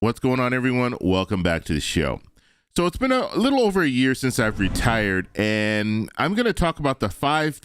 What's going on, everyone? Welcome back to the show. So it's been a little over a year since I've retired, and I'm going to talk about the five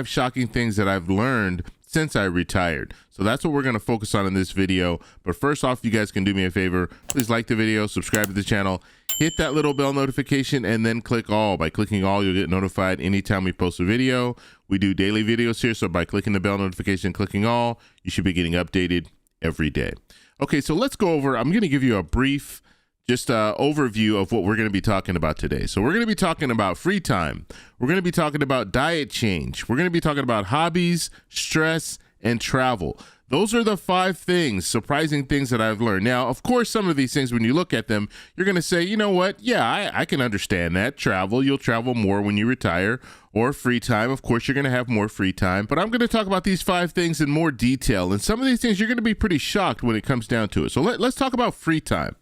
shocking things that I've learned since I retired. So that's what we're going to focus on in this video. But first off, you guys can do me a favor. Please like the video, subscribe to the channel, hit that little bell notification, and then click all. By clicking all, you'll get notified anytime we post a video. We do daily videos here, so by clicking the bell notification, clicking all, you should be getting updated every day. Okay, so let's go over, I'm going to give you a brief overview of what we're going to be talking about today. So we're going to be talking about free time. We're going to be talking about diet change. We're going to be talking about hobbies, stress, and travel. Those are the five surprising things that I've learned. Now, of course, some of these things, when you look at them, you're going to say, you know what? Yeah, I can understand that. Travel, you'll travel more when you retire. Or free time, of course, you're going to have more free time. But I'm going to talk about these five things in more detail. And some of these things, you're going to be pretty shocked when it comes down to it. So let's talk about free time.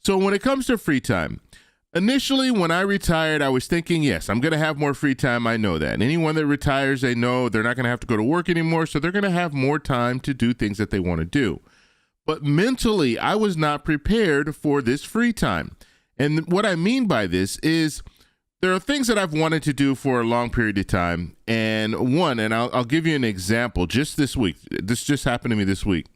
So when it comes to free time, initially when I retired, I was thinking, yes, I'm going to have more free time. I know that. And anyone that retires, they know they're not going to have to go to work anymore. So they're going to have more time to do things that they want to do. But mentally, I was not prepared for this free time. And what I mean by this is there are things that I've wanted to do for a long period of time. And I'll give you an example just this week. This just happened to me this week.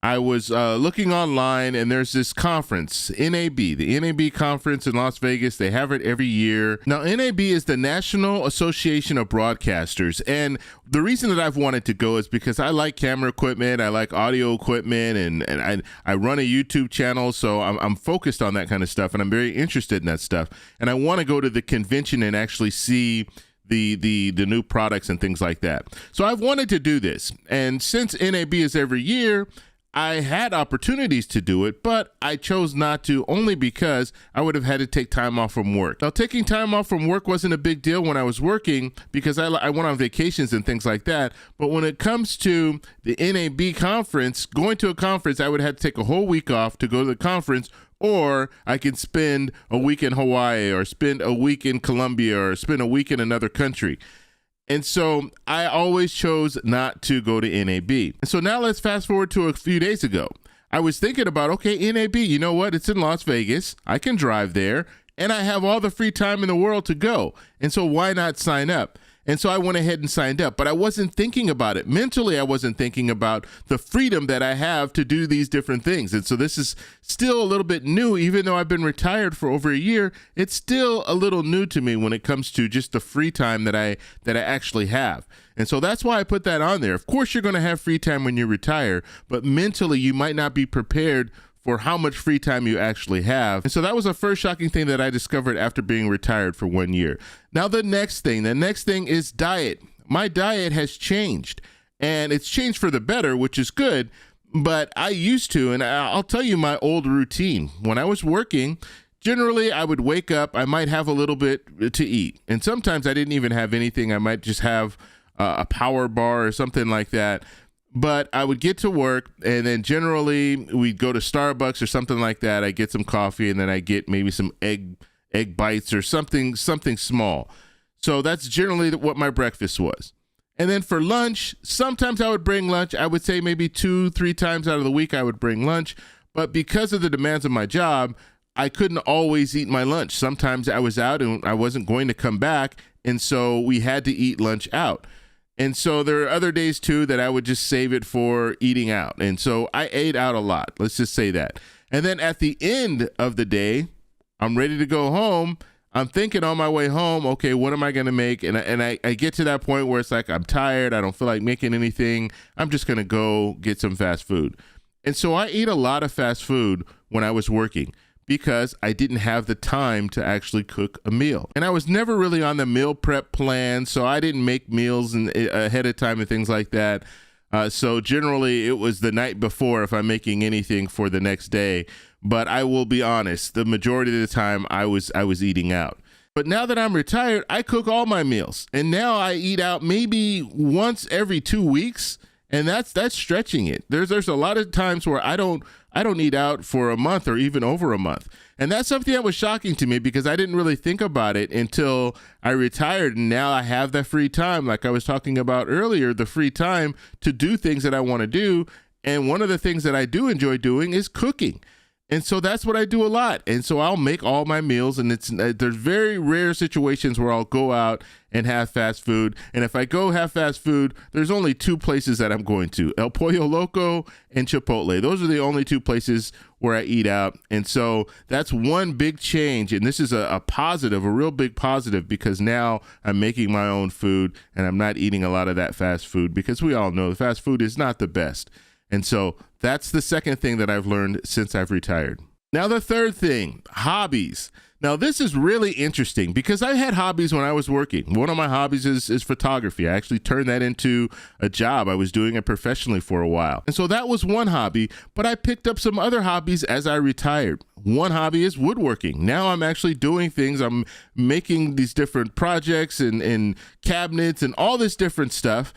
I was looking online, and there's this conference, NAB, the NAB conference in Las Vegas. They have it every year. Now, NAB is the National Association of Broadcasters, and the reason that I've wanted to go is because I like camera equipment, I like audio equipment, and I run a YouTube channel, so I'm focused on that kind of stuff, and I'm very interested in that stuff. And I want to go to the convention and actually see the new products and things like that. So I've wanted to do this, and since NAB is every year, I had opportunities to do it, but I chose not to, only because I would have had to take time off from work. Now, taking time off from work wasn't a big deal when I was working because I went on vacations and things like that. But when it comes to the NAB conference, going to a conference, I would have to take a whole week off to go to the conference, or I could spend a week in Hawaii, or spend a week in Colombia, or spend a week in another country. And so I always chose not to go to NAB. And so now let's fast forward to a few days ago. I was thinking about, okay, NAB, you know what? It's in Las Vegas. I can drive there, and I have all the free time in the world to go. And so why not sign up? And so I went ahead and signed up, but I wasn't thinking about it. Mentally, I wasn't thinking about the freedom that I have to do these different things. And so this is still a little bit new. Even though I've been retired for over a year, it's still a little new to me when it comes to just the free time that I actually have. And so that's why I put that on there. Of course, you're going to have free time when you retire, but mentally, you might not be prepared for how much free time you actually have. And so that was the first shocking thing that I discovered after being retired for 1 year. Now, the next thing is diet. My diet has changed, and it's changed for the better, which is good. But I used to, and I'll tell you my old routine. When I was working, generally I would wake up, I might have a little bit to eat. And sometimes I didn't even have anything. I might just have a power bar or something like that. But I would get to work, and then generally we'd go to Starbucks or something like that. I get some coffee, and then I get maybe some egg bites or something small. So that's generally what my breakfast was. And then for lunch, sometimes I would bring lunch. I would say maybe 2-3 times out of the week I would bring lunch. But because of the demands of my job, I couldn't always eat my lunch. Sometimes I was out and I wasn't going to come back, and so we had to eat lunch out. And so there are other days, too, that I would just save it for eating out. And so I ate out a lot. Let's just say that. And then at the end of the day, I'm ready to go home. I'm thinking on my way home, okay, what am I going to make? And I get to that point where it's like, I'm tired. I don't feel like making anything. I'm just going to go get some fast food. And so I ate a lot of fast food when I was working, because I didn't have the time to actually cook a meal. And I was never really on the meal prep plan, so I didn't make meals ahead of time and things like that. So generally, it was the night before if I'm making anything for the next day. But I will be honest, the majority of the time I was eating out. But now that I'm retired, I cook all my meals. And now I eat out maybe once every 2 weeks. And that's stretching it. There's a lot of times where I don't eat out for a month or even over a month. And that's something that was shocking to me because I didn't really think about it until I retired. And now I have that free time, like I was talking about earlier, the free time to do things that I want to do. And one of the things that I do enjoy doing is cooking. And so that's what I do a lot. And so I'll make all my meals, and there's very rare situations where I'll go out and have fast food. And if I go have fast food, there's only two places that I'm going to: El Pollo Loco and Chipotle. Those are the only two places where I eat out. And so that's one big change. And this is a positive, a real big positive, because now I'm making my own food and I'm not eating a lot of that fast food, because we all know the fast food is not the best. And so that's the second thing that I've learned since I've retired. Now, the third thing, hobbies. Now, this is really interesting because I had hobbies when I was working. One of my hobbies is photography. I actually turned that into a job. I was doing it professionally for a while. And so that was one hobby, but I picked up some other hobbies as I retired. One hobby is woodworking. Now I'm actually doing things. I'm making these different projects and cabinets and all this different stuff.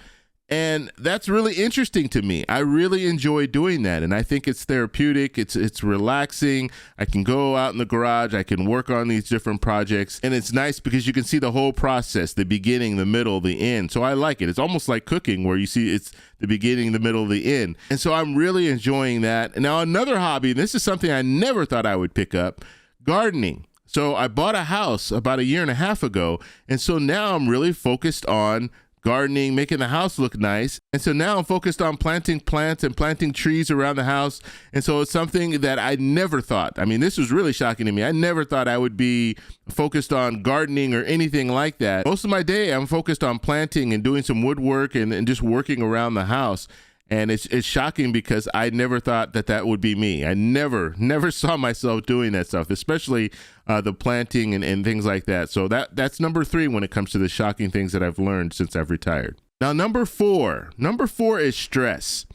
And that's really interesting to me. I really enjoy doing that. And I think it's therapeutic. It's relaxing. I can go out in the garage. I can work on these different projects. And it's nice because you can see the whole process, the beginning, the middle, the end. So I like it. It's almost like cooking, where you see it's the beginning, the middle, the end. And so I'm really enjoying that. Now, another hobby, and this is something I never thought I would pick up: gardening. So I bought a house about 1.5 years ago. And so now I'm really focused on gardening, making the house look nice. And so now I'm focused on planting plants and planting trees around the house. And so it's something that I never thought. I mean, this was really shocking to me. I never thought I would be focused on gardening or anything like that. Most of my day, I'm focused on planting and doing some woodwork and just working around the house. And it's shocking because I never thought that would be me. I never saw myself doing that stuff, especially the planting and things like that. So that's number 3 when it comes to the shocking things that I've learned since I've retired. Now, number four is stress.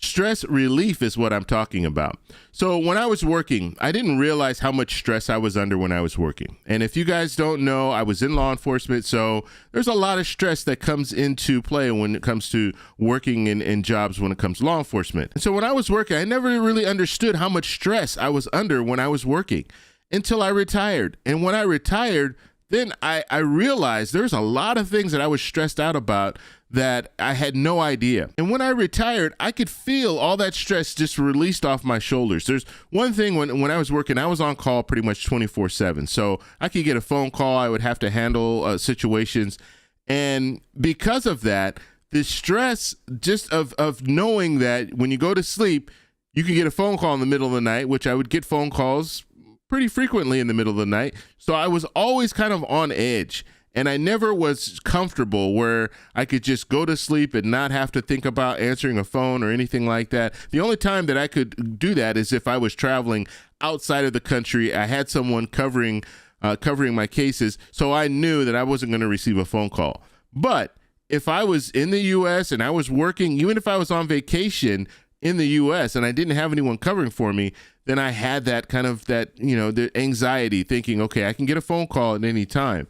Stress relief is what I'm talking about. So when I was working, I didn't realize how much stress I was under when I was working. And if you guys don't know, I was in law enforcement, so there's a lot of stress that comes into play when it comes to working in jobs when it comes to law enforcement. And so when I was working, I never really understood how much stress I was under when I was working until I retired. And when I retired, then I realized there's a lot of things that I was stressed out about that I had no idea. And when I retired, I could feel all that stress just released off my shoulders. There's one thing when I was working, I was on call pretty much 24/7. So I could get a phone call. I would have to handle situations. And because of that, the stress just of knowing that when you go to sleep, you can get a phone call in the middle of the night, which I would get phone calls pretty frequently in the middle of the night. So I was always kind of on edge. And I never was comfortable where I could just go to sleep and not have to think about answering a phone or anything like that. The only time that I could do that is if I was traveling outside of the country. I had someone covering my cases, so I knew that I wasn't going to receive a phone call. But if I was in the U.S. and I was working, even if I was on vacation in the U.S. and I didn't have anyone covering for me, then I had that kind of the anxiety, thinking, okay, I can get a phone call at any time.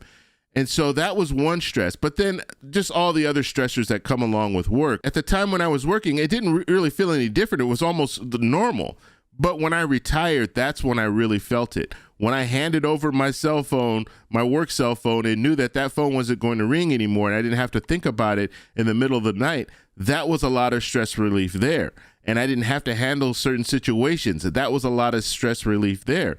And so that was one stress. But then just all the other stressors that come along with work. At the time when I was working, it didn't really feel any different. It was almost normal. But when I retired, that's when I really felt it. When I handed over my cell phone, my work cell phone, and knew that phone wasn't going to ring anymore, and I didn't have to think about it in the middle of the night, that was a lot of stress relief there. And I didn't have to handle certain situations. That was a lot of stress relief there.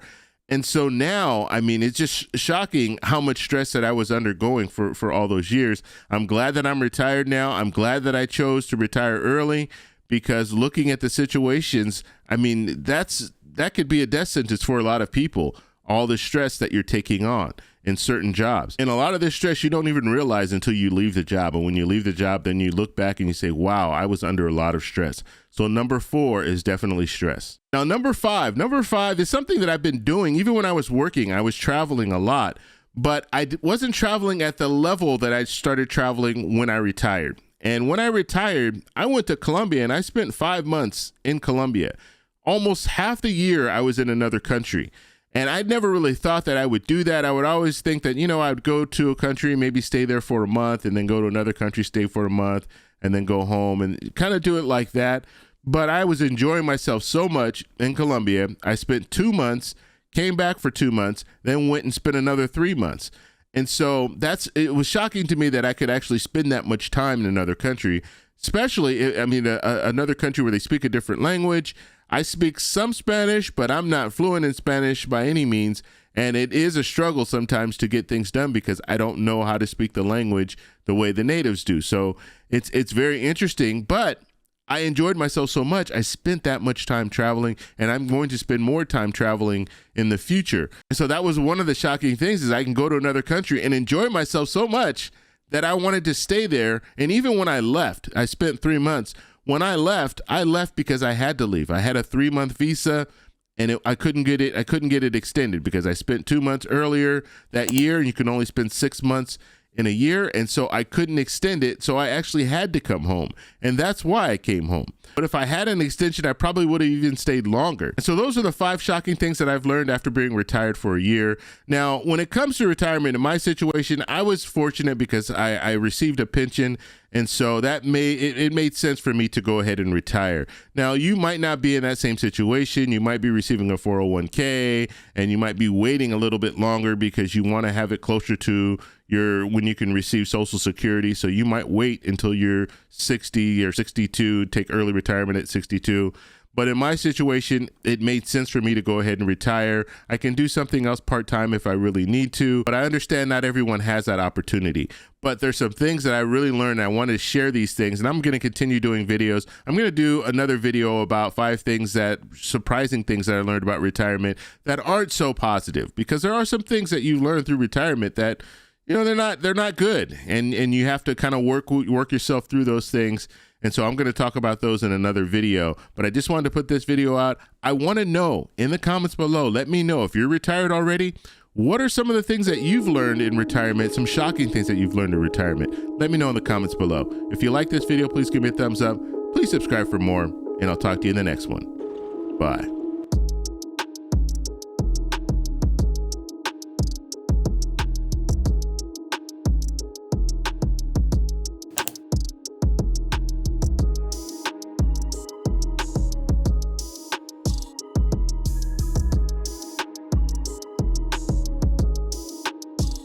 And so now, I mean, it's just shocking how much stress that I was undergoing for all those years. I'm glad that I'm retired now. I'm glad that I chose to retire early, because looking at the situations, I mean, that could be a death sentence for a lot of people, all the stress that you're taking on in certain jobs. And a lot of this stress you don't even realize until you leave the job. And when you leave the job, then you look back and you say, wow, I was under a lot of stress. So number 4 is definitely stress. Now, number five is something that I've been doing. Even when I was working, I was traveling a lot, but I wasn't traveling at the level that I started traveling when I retired. And when I retired, I went to Colombia and I spent 5 months in Colombia. Almost half the year I was in another country. And I'd never really thought that I would do that. I would always think that, I would go to a country, maybe stay there for a month, and then go to another country, stay for a month, and then go home, and kind of do it like that. But I was enjoying myself so much in Colombia. I spent 2 months, came back for 2 months, then went and spent another 3 months. And so it was shocking to me that I could actually spend that much time in another country, especially, another country where they speak a different language. I speak some Spanish, but I'm not fluent in Spanish by any means. And it is a struggle sometimes to get things done because I don't know how to speak the language the way the natives do. So it's very interesting, but I enjoyed myself so much. I spent that much time traveling, and I'm going to spend more time traveling in the future. And so that was one of the shocking things, is I can go to another country and enjoy myself so much that I wanted to stay there. And even when I left, I spent 3 months. When I left because I had to leave. I had a 3-month visa, and I couldn't get it extended because I spent 2 months earlier that year, and you can only spend 6 months in a year. And so I couldn't extend it. So I actually had to come home. And that's why I came home. But if I had an extension, I probably would have even stayed longer. And so those are the 5 shocking things that I've learned after being retired for a year. Now, when it comes to retirement, in my situation, I was fortunate because I received a pension. And so that made sense for me to go ahead and retire. Now, you might not be in that same situation. You might be receiving a 401k, and you might be waiting a little bit longer because you want to have it closer to when you can receive Social Security. So you might wait until you're 60 or 62, take early retirement at 62. But in my situation, it made sense for me to go ahead and retire. I can do something else part-time if I really need to, but I understand not everyone has that opportunity. But there's some things that I really learned, and I want to share these things, and I'm going to continue doing videos. I'm going to do another video about 5 surprising things that I learned about retirement that aren't so positive, because there are some things that you learn through retirement that, you know, they're not good, and you have to kind of work yourself through those things. And so I'm going to talk about those in another video, but I just wanted to put this video out. I want to know in the comments below, let me know if you're retired already. What are some of the things that you've learned in retirement, some shocking things that you've learned in retirement? Let me know in the comments below. If you like this video, please give me a thumbs up. Please subscribe for more, and I'll talk to you in the next one. Bye.